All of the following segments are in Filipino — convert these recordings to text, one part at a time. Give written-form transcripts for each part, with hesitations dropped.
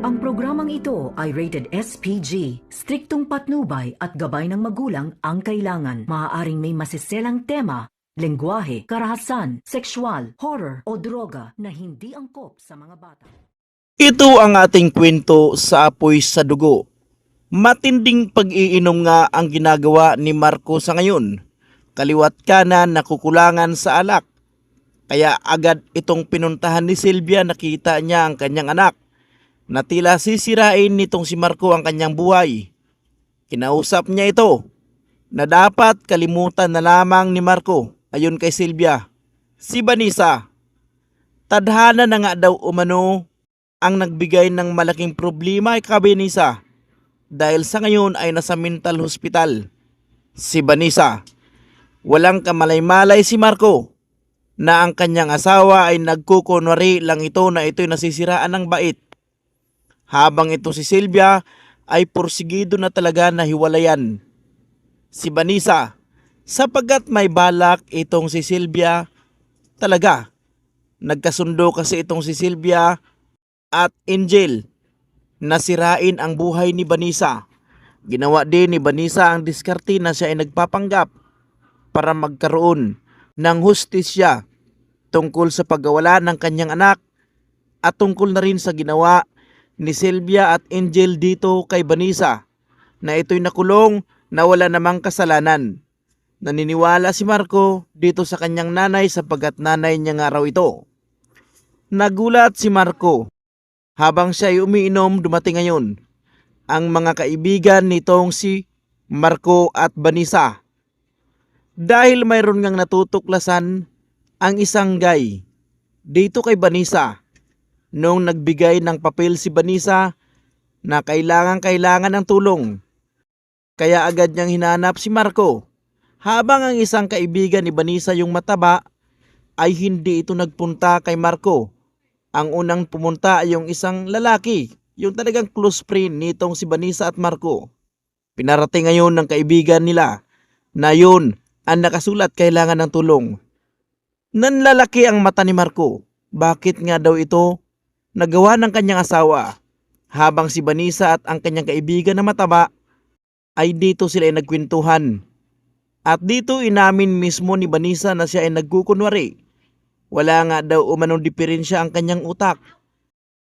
Ang programang ito ay rated SPG. Striktong patnubay at gabay ng magulang ang kailangan. Maaaring may masiselang tema, lengguwahe, karahasan, sexual, horror o droga na hindi angkop sa mga bata. Ito ang ating kwento sa Apoy sa Dugo. Matinding pag-iinom nga ang ginagawa ni Marco sa ngayon. Kaliwat kanan nakukulangan sa alak. Kaya agad itong pinuntahan ni Sylvia, nakita niya ang kanyang anak na tila sisirain nitong si Marco ang kanyang buhay. Kinausap niya ito na dapat kalimutan na lamang ni Marco. Ayon kay Sylvia, si Vanessa, tadhana na nga daw umano ang nagbigay ng malaking problema kay Vanessa dahil sa ngayon ay nasa mental hospital. Si Vanessa, walang kamalay-malay si Marco na ang kanyang asawa ay nagkukunwari lang ito na ito'y nasisiraan ng bait. Habang ito si Sylvia ay porsigido na talaga na hiwalayan si Vanessa sapagkat may balak itong si Sylvia talaga. Nagkasundo kasi itong si Sylvia at Angel na sirain ang buhay ni Vanessa. Ginawa din ni Vanessa ang diskarte na siya ay nagpapanggap para magkaroon ng hustisya tungkol sa pagkawala ng kanyang anak at tungkol na rin sa ginawa ni Sylvia at Angel dito kay Vanessa na ito'y nakulong na wala namang kasalanan. Naniniwala si Marco dito sa kanyang nanay sapagkat nanay niya nga raw ito. Nagulat si Marco habang siya ay umiinom. Dumating ngayon ang mga kaibigan nitong si Marco at Vanessa dahil mayroon ngang natutuklasan ang isang guy dito kay Vanessa. Noong nagbigay ng papel si Vanessa na kailangan ng tulong. Kaya agad niyang hinanap si Marco. Habang ang isang kaibigan ni Vanessa yung mataba ay hindi ito nagpunta kay Marco. Ang unang pumunta ay yung isang lalaki, yung talagang close friend nitong si Vanessa at Marco. Pinarating ngayon ng kaibigan nila na yun ang nakasulat kailangan ng tulong. Nanlalaki ang mata ni Marco. Bakit nga daw ito nagawa ng kanyang asawa? Habang si Vanessa at ang kanyang kaibigan na mataba ay dito sila ay nagkwentuhan. At dito inamin mismo ni Vanessa na siya ay nagkukunwari. Wala nga daw umanong diferensya ang kanyang utak.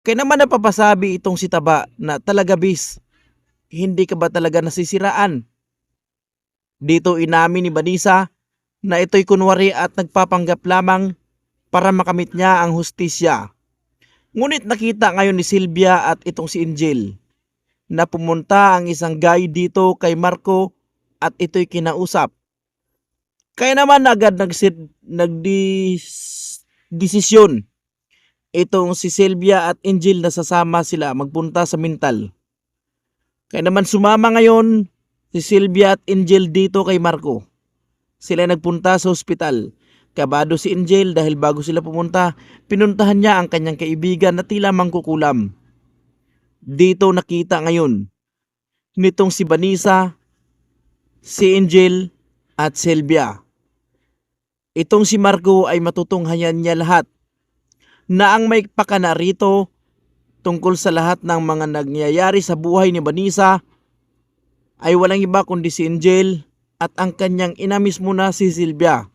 Kaya naman napapasabi itong si Taba na talaga bis, hindi ka ba talaga nasisiraan? Dito inamin ni Vanessa na ito'y kunwari at nagpapanggap lamang para makamit niya ang hustisya. Ngunit nakita ngayon ni Sylvia at itong si Angel na pumunta ang isang guy dito kay Marco at ito'y kinausap. Kaya naman agad nagdesisyon itong si Sylvia at Angel na sasama sila magpunta sa mental. Kaya naman sumama ngayon si Sylvia at Angel dito kay Marco. Sila nagpunta sa ospital. Kabado si Angel dahil bago sila pumunta, pinuntahan niya ang kanyang kaibigan na tila mangkukulam. Dito nakita ngayon nitong si Vanessa, si Angel at Sylvia. Itong si Marco ay matutunghayan niya lahat na ang may pakana rito tungkol sa lahat ng mga nangyayari sa buhay ni Vanessa ay walang iba kundi si Angel at ang kanyang ina mismo na si Sylvia.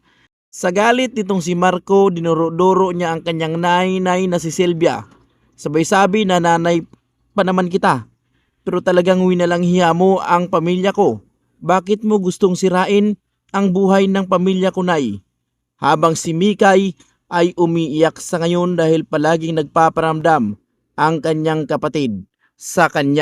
Sa galit nitong si Marco, dinuro-duro niya ang kanyang nanay na si Sylvia. Sabay sabi na nanay pa naman kita, pero talagang winalang hiya mo ang pamilya ko. Bakit mo gustong sirain ang buhay ng pamilya ko, nay? Habang si Mikay ay umiiyak sa ngayon dahil palaging nagpaparamdam ang kanyang kapatid sa kanya.